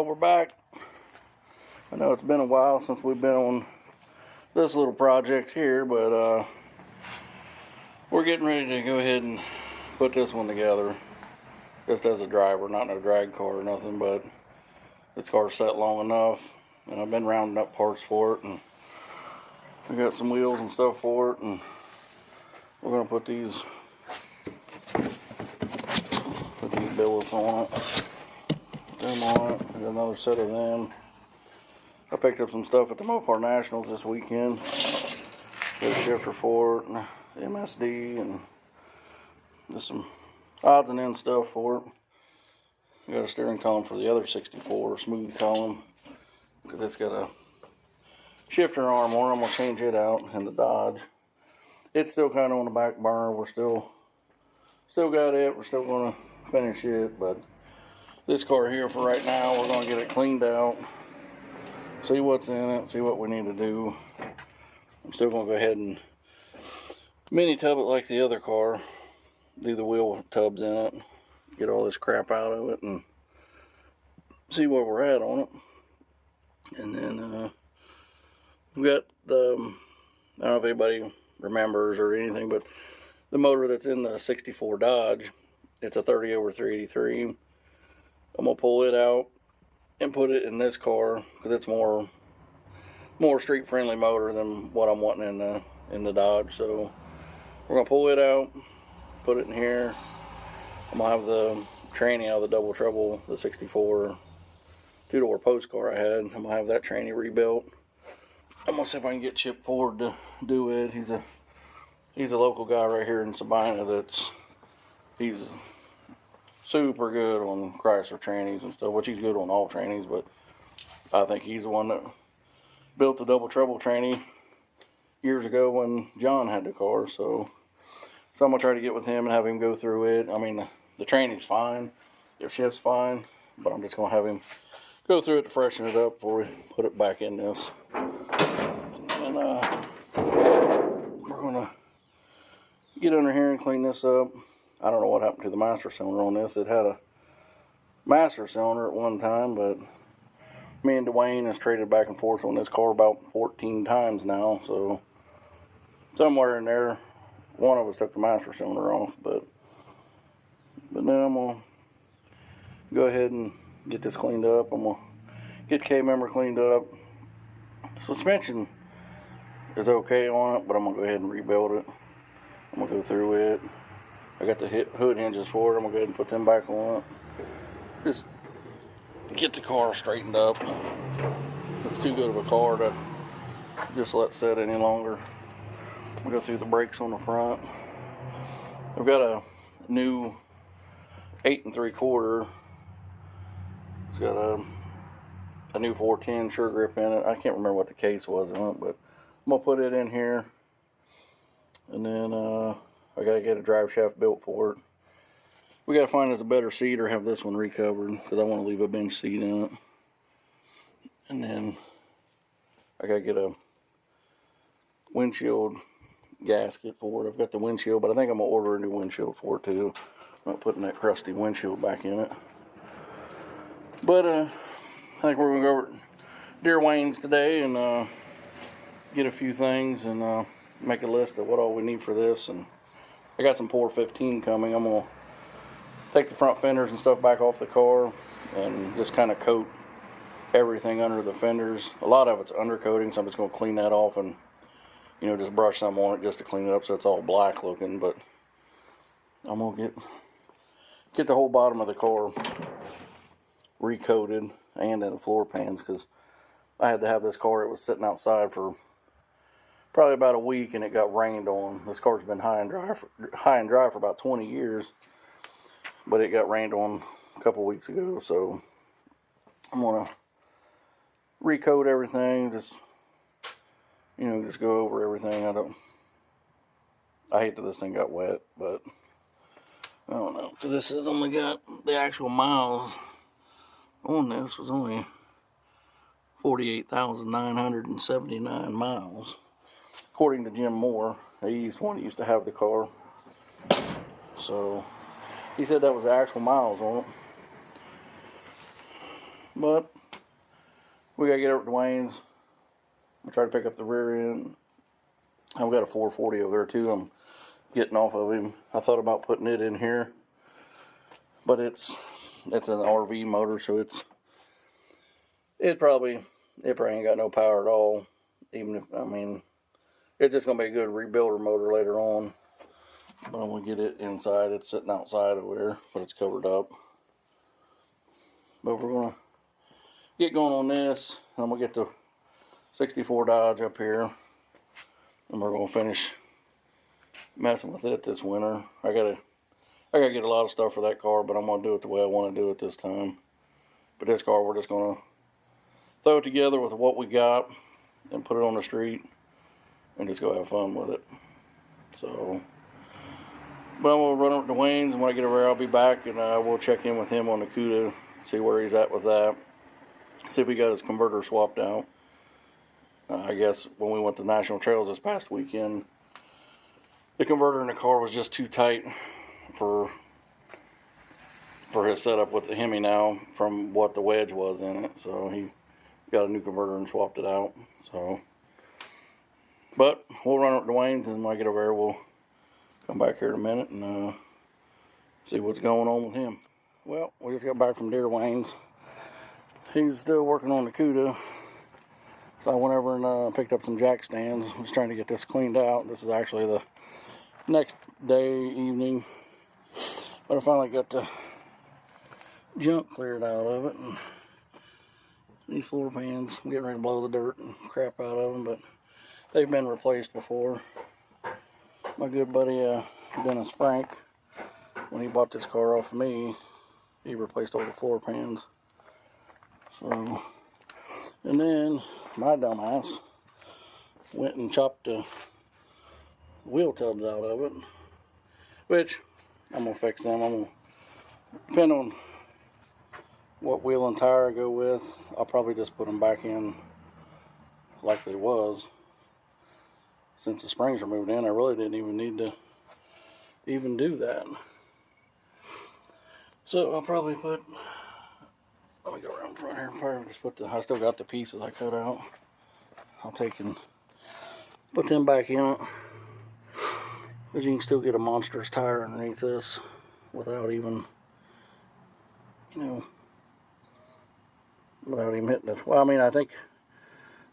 we're back. I know it's been a while since we've been on this little project here, but we're getting ready to go ahead and put this one together. Just as a driver, not in a drag car or nothing, but this car's set long enough, and I've been rounding up parts for it, and we got some wheels and stuff for it, and we're gonna put these billets on it. Them on it. Got another set of them. I picked up some stuff at the Mopar Nationals this weekend. Got a shifter for it, and MSD, and just some odds and ends stuff for it. Got a steering column for the other 64, smooth column, because it's got a shifter arm on it. I'm gonna change it out in the Dodge. It's still kind of on the back burner. We're still got it. We're still gonna finish it, but this car here for right now, we're gonna get it cleaned out, see what's in it, see what we need to do. I'm still gonna go ahead and mini tub it like the other car, do the wheel tubs in it, get all this crap out of it, and see where we're at on it. And then we got the, I don't know if anybody remembers or anything, but the motor that's in the 64 Dodge, it's a 30/383. I'm gonna pull it out and put it in this car because it's more street friendly motor than what I'm wanting in the Dodge. So we're gonna pull it out, put it in here. I'm gonna have the tranny out of the double trouble, the 64 two-door post car I had. I'm gonna have that tranny rebuilt. I'm gonna see if I can get Chip Ford to do it. He's a local guy right here in Sabina he's super good on Chrysler trannies and stuff, which he's good on all trannies, but I think he's the one that built the double trouble tranny years ago when John had the car. So I'm gonna try to get with him and have him go through it. I mean, the tranny's fine, the shift's fine, but I'm just gonna have him go through it to freshen it up before we put it back in this. And we're gonna get under here and clean this up. I don't know what happened to the master cylinder on this. It had a master cylinder at one time, but me and Dwayne has traded back and forth on this car about 14 times now. So somewhere in there, one of us took the master cylinder off. But now I'm gonna go ahead and get this cleaned up. I'm gonna get K-member cleaned up. Suspension is okay on it, but I'm gonna go ahead and rebuild it. I'm gonna go through it. I got the hood hinges for it. I'm gonna go ahead and put them back on it. Just get the car straightened up. It's too good of a car to just let sit any longer. We'll go through the brakes on the front. I've got a new 8 3/4. It's got a new 410 sure grip in it. I can't remember what the case was on it, but I'm gonna put it in here. And then I gotta get a drive shaft built for it. We gotta find us a better seat or have this one recovered because I want to leave a bench seat in it. And then I gotta get a windshield gasket for it. I've got the windshield, but I think I'm gonna order a new windshield for it too. I'm not putting that crusty windshield back in it. But I think we're gonna go over to Deer Wayne's today and get a few things and make a list of what all we need for this. And I got some Pour 15 coming. I'm gonna take the front fenders and stuff back off the car and just kind of coat everything under the fenders. A lot of it's undercoating, so I'm just gonna clean that off and just brush some on it just to clean it up so it's all black looking. But I'm gonna get the whole bottom of the car recoated and in the floor pans because I had to have this car. It was sitting outside for probably about a week and it got rained on. This car's been high and dry for about 20 years, but it got rained on a couple weeks ago. So I'm gonna recoat everything, just go over everything. I hate that this thing got wet, but I don't know, because this has only got the actual miles on this was only 48,979 miles. According to Jim Moore, he's one that used to have the car. So he said that was the actual miles on it. But we gotta get over to Dwayne's. I'm trying to pick up the rear end. I've got a 440 over there too. I'm getting off of him. I thought about putting it in here, but it's an RV motor, so it probably ain't got no power at all. Even if, I mean, it's just gonna be a good rebuilder motor later on. But I'm gonna get it inside. It's sitting outside over there, but it's covered up. But we're gonna get going on this. I'm gonna get the 64 Dodge up here, and we're gonna finish messing with it this winter. I gotta get a lot of stuff for that car, but I'm gonna do it the way I want to do it this time. But this car, we're just gonna throw it together with what we got and put it on the street and just go have fun with it. So, but I'm gonna run up to Wayne's, and when I get over there, I'll be back, and we'll check in with him on the CUDA, see where he's at with that, see if he got his converter swapped out. I guess when we went to National Trails this past weekend, the converter in the car was just too tight for his setup with the Hemi now from what the wedge was in it. So he got a new converter and swapped it out. So, but we'll run up to Wayne's, and when I get over there, we'll come back here in a minute and see what's going on with him. Well, we just got back from Deer Wayne's. He's still working on the CUDA. So I went over and picked up some jack stands. I was trying to get this cleaned out. This is actually the next day, evening. But I finally got the junk cleared out of it. And these floor pans, I'm getting ready to blow the dirt and crap out of them, but they've been replaced before. My good buddy Dennis Frank, when he bought this car off of me, he replaced all the floor pans. So, and then my dumbass went and chopped the wheel tubs out of it, which I'm gonna fix them. I'm gonna, depend on what wheel and tire I go with, I'll probably just put them back in like they was. Since the springs are moved in, I really didn't even need to even do that. So I'll probably put, let me go around front here, probably just put I still got the pieces I cut out. I'll take and put them back in it. But you can still get a monstrous tire underneath this without even, you know, without even hitting it. Well, I mean, I think,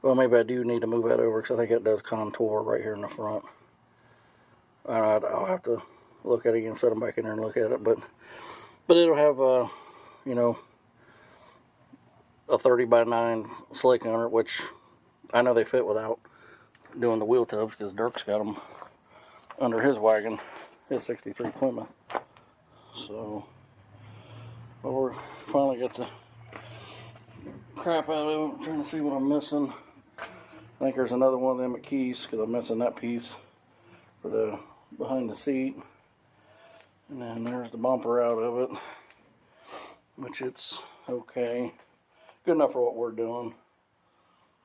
well, maybe I do need to move that over, because I think it does contour right here in the front. I'll have to look at it again, set them back in there and look at it, but it'll have, you know, a 30x9 slick on it, which I know they fit without doing the wheel tubs, because Dirk's got them under his wagon, his 63 Plymouth. So, but we're finally got the crap out of it. I'm trying to see what I'm missing. I think there's another one of them at keys, because I'm missing that piece for the behind the seat. And then there's the bumper out of it, which it's okay, good enough for what we're doing.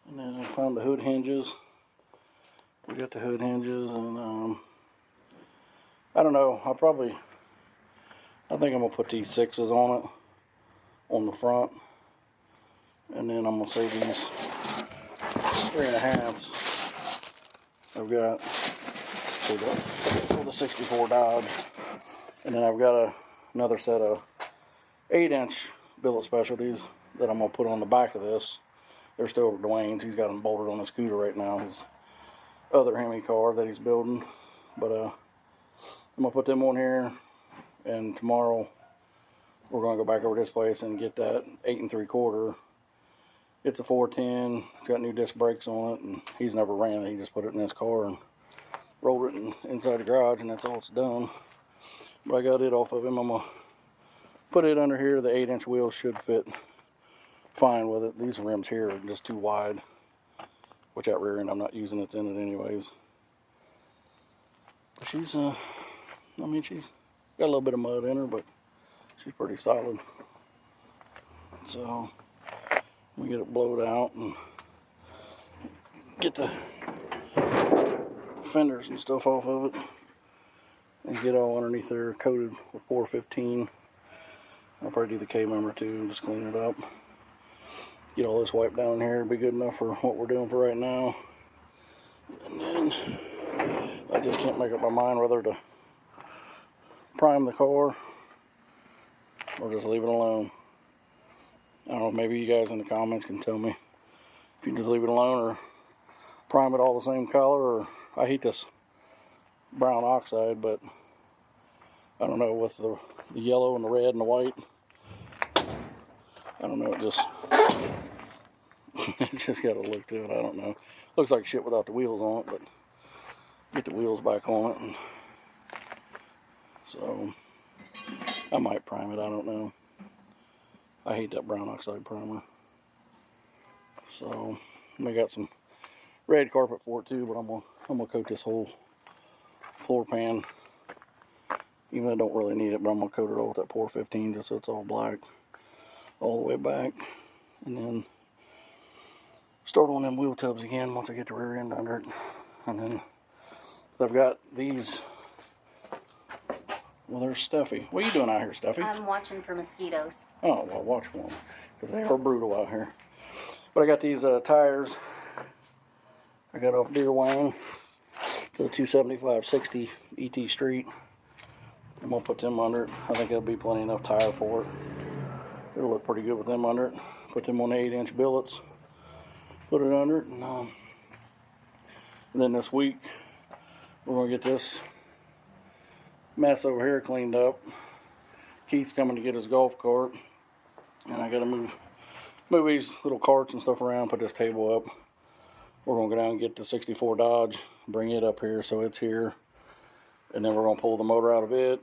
And then I found the hood hinges. We got the hood hinges, and I don't know, I think I'm gonna put these 6s on it on the front, and then I'm gonna save these 3.5s. I've got for the 64 Dodge, and then I've got another set of 8-inch billet specialties that I'm gonna put on the back of this. They're still over Dwayne's. He's got them bolted on his scooter right now, his other Hemi car that he's building. But I'm gonna put them on here, and tomorrow we're gonna go back over this place and get that 8 3/4. It's a 410. It's got new disc brakes on it, and he's never ran it. He just put it in his car and rolled it inside the garage, and that's all it's done. But I got it off of him. I'm gonna put it under here. The 8-inch wheels should fit fine with it. These rims here are just too wide, which that rear end I'm not using, it's in it anyways. But she's I mean, she's got a little bit of mud in her, but she's pretty solid. So we get it blowed out and get the fenders and stuff off of it, and get all underneath there coated with 415. I'll probably do the K member too and just clean it up. Get all this wiped down here. It'll be good enough for what we're doing for right now. And then I just can't make up my mind whether to prime the car or just leave it alone. I don't know, maybe you guys in the comments can tell me if you just leave it alone or prime it all the same color. Or I hate this brown oxide, but I don't know, with the yellow and the red and the white, I don't know, it just it just got a look to it. I don't know, looks like shit without the wheels on it, but get the wheels back on it, and so I might prime it. I don't know. I hate that brown oxide primer. So I got some red carpet for it too, but I'm gonna coat this whole floor pan. Even though I don't really need it, but I'm gonna coat it all with that Pour 15 just so it's all black all the way back, and then start on them wheel tubs again once I get the rear end under it. And then so I've got these. Well, there's Steffi. What are you doing out here, Steffi? I'm watching for mosquitoes. Oh, well, watch for them, because they are brutal out here. But I got these tires I got off Deer Wang to the 275/60 ET Street. I'm going to put them under it. I think there'll be plenty enough tire for it. It'll look pretty good with them under it. Put them on the 8-inch billets. Put it under it. And then this week, we're going to get this mess over here cleaned up. Keith's coming to get his golf cart, and I got to move these little carts and stuff around, put this table up. We're going to go down and get the 64 Dodge, bring it up here so it's here, and then we're going to pull the motor out of it,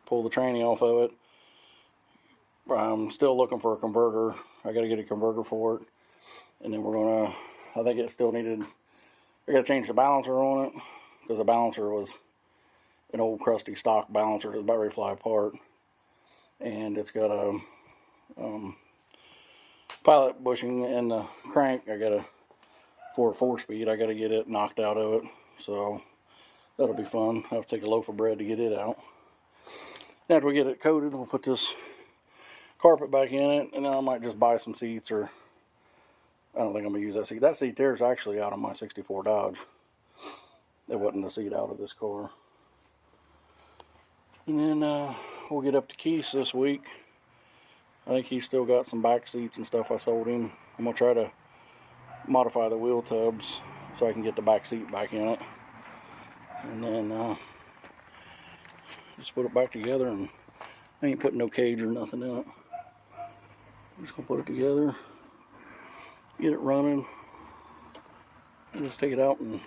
pull the tranny off of it. I'm still looking for a converter. I got to get a converter for it, and then we're going to, I think it still needed, I got to change the balancer on it, because the balancer was an old crusty stock balancer that's about ready to fly apart, and it's got a pilot bushing in the crank. I got for a 4-speed, I got to get it knocked out of it, so that'll be fun. I have to take a loaf of bread to get it out. After we get it coated, we'll put this carpet back in it, and then I might just buy some seats, or I don't think I'm gonna use that seat. That seat there is actually out of my 64 Dodge. It wasn't the seat out of this car. And then we'll get up to Keith this week. I think he's still got some back seats and stuff I sold him. I'm gonna try to modify the wheel tubs so I can get the back seat back in it, and then just put it back together. And I ain't putting no cage or nothing in it. I'm just gonna put it together, get it running, and just take it out and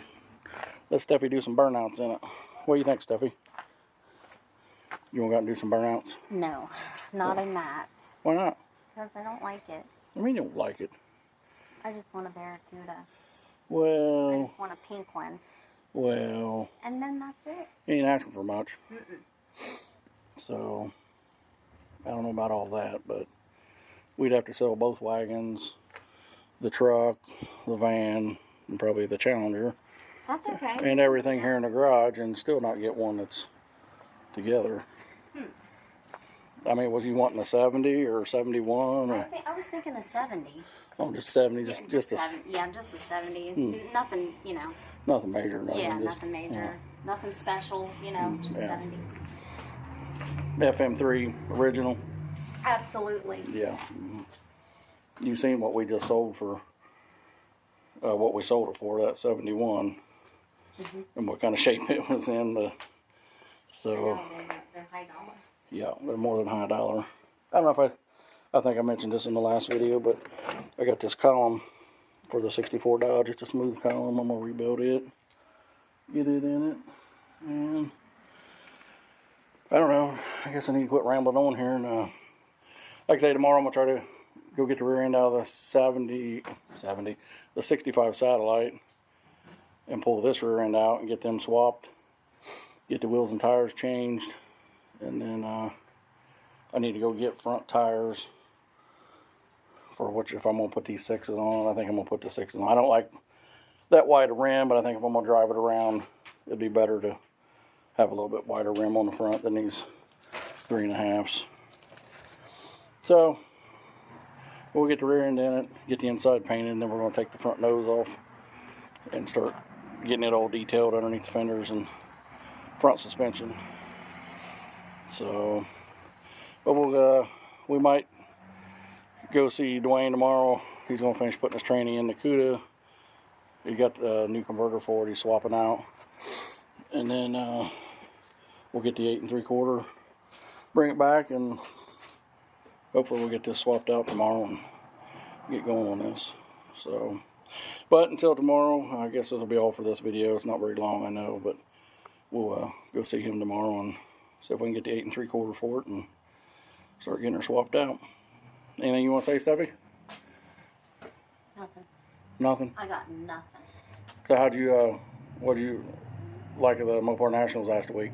let Steffi do some burnouts in it. What do you think, Steffi? You want to go out and do some burnouts? No, not in that. Why not? Because I don't like it. I mean, you don't like it. I just want a Barracuda. Well, I just want a pink one. Well, and then that's it. You ain't asking for much. So, I don't know about all that, but we'd have to sell both wagons, the truck, the van, and probably the Challenger. That's okay. And everything here in the garage, and still not get one that's together. I mean, was you wanting a 70 or 71? Or? I was thinking a 70. Oh, just 70, Yeah, just a 70. Yeah, just a 70. Nothing, you know. Nothing major, nothing. Yeah, just, nothing major. Yeah. Nothing special, you know, just 70. FM3 original. Absolutely. Yeah. You've seen what we just sold for, what we sold it for, that 71, and what kind of shape it was in. So, they're high dollar. Yeah, they're more than high dollar. I don't know if I think I mentioned this in the last video, but I got this column for the 64 Dodge. It's a smooth column. I'm going to rebuild it, get it in it, and I don't know. I guess I need to quit rambling on here. And like I say, tomorrow I'm going to try to go get the rear end out of the the 65 Satellite and pull this rear end out and get them swapped, get the wheels and tires changed. And then I need to go get front tires for which, if I'm going to put these 6s on, I think I'm going to put the 6s on. I don't like that wide a rim, but I think if I'm going to drive it around, it'd be better to have a little bit wider rim on the front than these 3.5s. So, we'll get the rear end in it, get the inside painted, and then we're going to take the front nose off and start getting it all detailed underneath the fenders and front suspension. So, but we might go see Dwayne tomorrow. He's going to finish putting his tranny in the CUDA. He got a new converter for it. He's swapping out, and then we'll get the 8 3/4, bring it back, and hopefully we'll get this swapped out tomorrow and get going on this. So, but until tomorrow, I guess this will be all for this video. It's not very long, I know, but we'll go see him tomorrow and see if we can get the 8 3/4 for it and start getting her swapped out. Anything you want to say, Steffi? Nothing. Nothing? I got nothing. So what'd you like of the Mopar Nationals last week?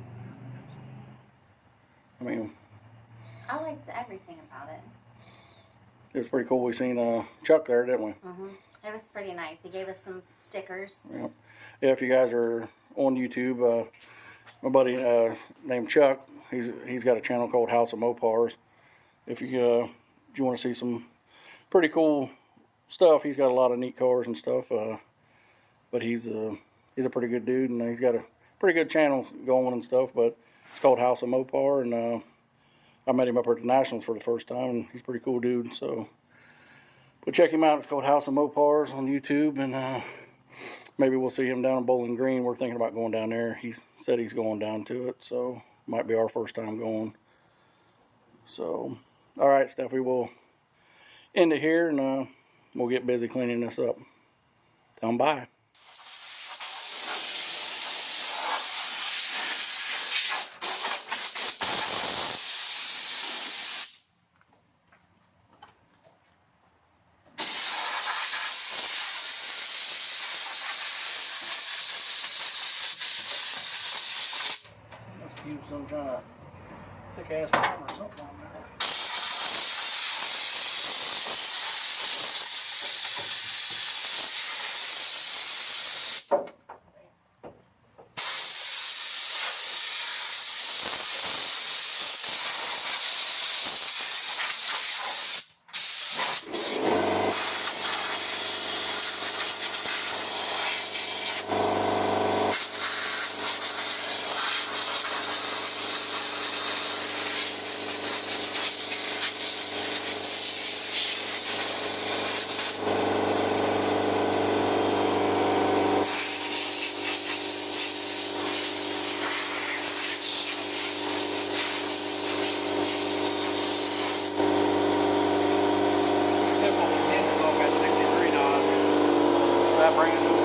I mean, I liked everything about it. it was pretty cool. We seen Chuck there, didn't we? It was pretty nice. He gave us some stickers. Yeah. Yeah, if you guys are on YouTube, my buddy named Chuck, he's got a channel called House of Mopars. If you want to see some pretty cool stuff, he's got a lot of neat cars and stuff. But he's a pretty good dude, and he's got a pretty good channel going and stuff. But it's called House of Mopar, and I met him up at the Nationals for the first time, and he's a pretty cool dude. So, but check him out. It's called House of Mopars on YouTube, and maybe we'll see him down in Bowling Green. We're thinking about going down there. He said he's going down to it, so might be our first time going. So, all right, Steffi, we'll end it here, and we'll get busy cleaning this up. Tell them bye. Must use some kind of thick ass primer or something on there. That brand new.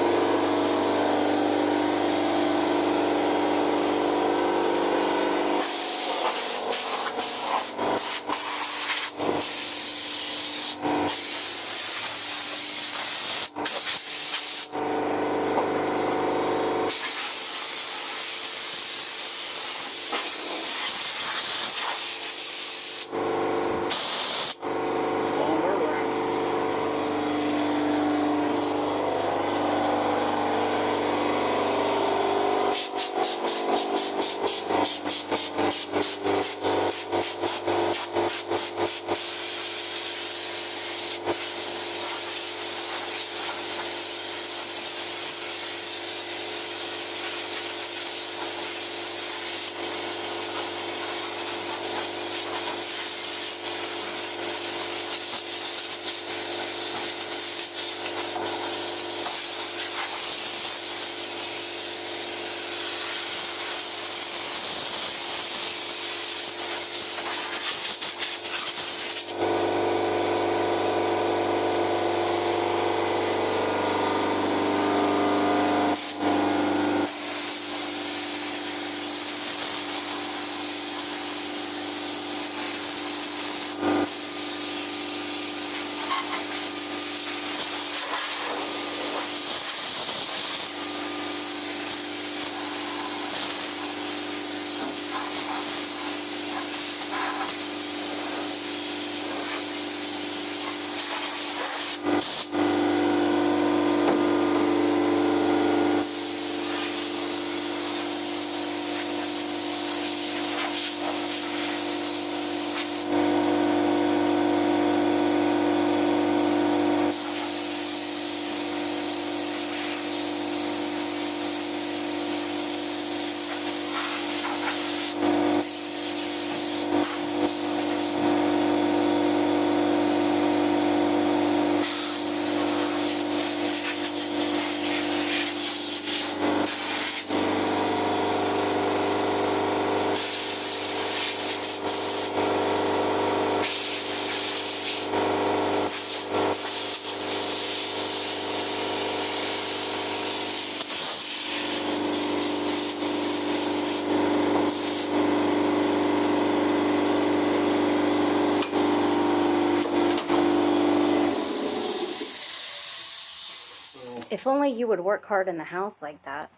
If only you would work hard in the house like that.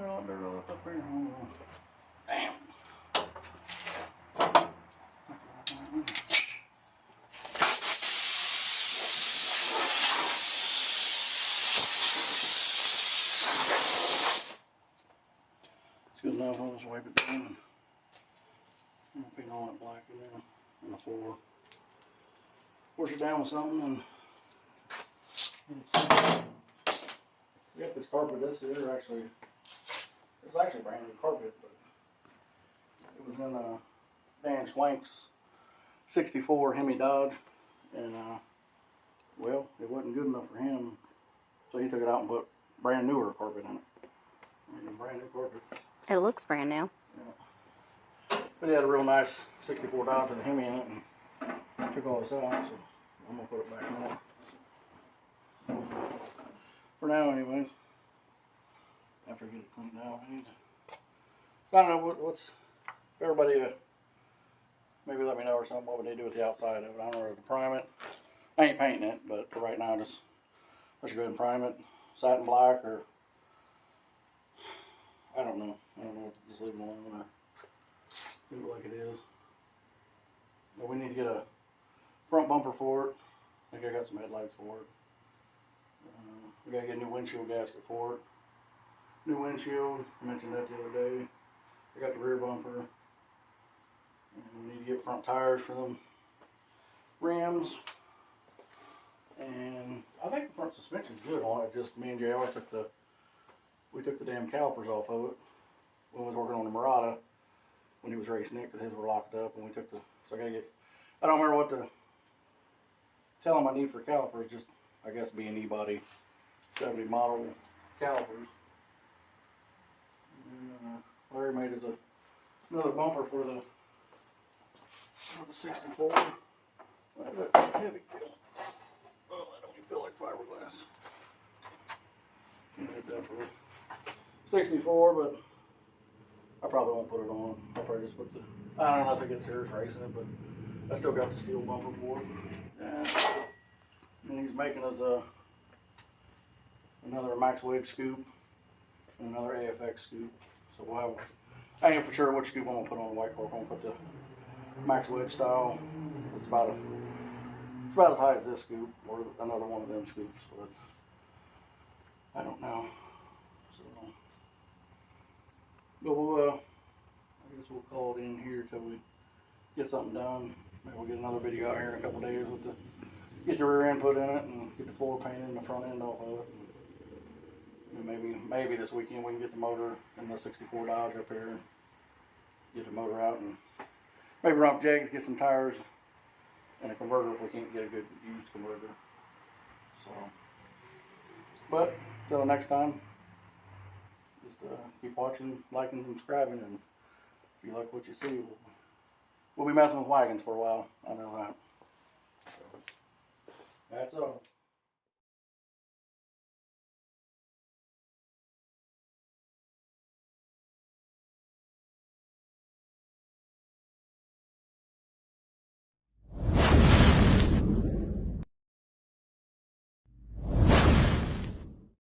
Well, they're all up here. Damn. It's good enough. I'll just wipe it down and paint all that black in there on the floor. Wash it down with something and we got this carpet. This here actually, it's actually brand new carpet, but it was in Dan Schwank's 64 Hemi Dodge, and well, it wasn't good enough for him, so he took it out and put brand newer carpet in it. Brand new carpet. It looks brand new. Yeah. But he had a real nice 64 Dodge with a Hemi in it, and took all this out, so I'm gonna put it back on. For now, anyways. After I get it cleaned out, I need to. So I don't know what's. If everybody maybe let me know or something what would they do with the outside of it. I don't know whether to prime it. I ain't painting it, but for right now, just I should go ahead and prime it, satin black, or I don't know. I don't know. Just leave it alone or leave it like it is. But we need to get a front bumper for it. I think I got some headlights for it. We gotta get a new windshield gasket for it. New windshield, I mentioned that the other day. I got the rear bumper. And we need to get front tires for them rims. And I think the front suspension's good on it. Just me and JR we took the damn calipers off of it when we was working on the Murata when he was racing it, because his were locked up, and we took so I gotta get, I don't remember what to tell him I need for calipers, just I guess B&E body 70 model calipers. And, Larry made us another bumper for the 64. Well, that's heavy feel. Oh, that don't even feel like fiberglass. Made that for 64, but I probably won't put it on. I'll probably just put I don't know if it gets serious racing it, but I still got the steel bumper for it. And he's making us another max wedge scoop and another AFX scoop. So we'll have, I ain't for sure which scoop I'm gonna put on the white cork. I'm gonna put the max wedge style. It's about as high as this scoop, or another one of them scoops, but I don't know. So, but we'll, I guess we'll call it in here till we get something done. Maybe we'll get another video out here in a couple days with get the rear end put in it and get the floor painted and the front end off of it. And maybe this weekend we can get the motor in the 64 Dodge up here, get the motor out, and maybe run up Jegs, get some tires and a converter if we can't get a good used converter. So, but till next time, just keep watching, liking, and subscribing, and if you like what you see, we'll be messing with wagons for a while. I know that. So, that's all.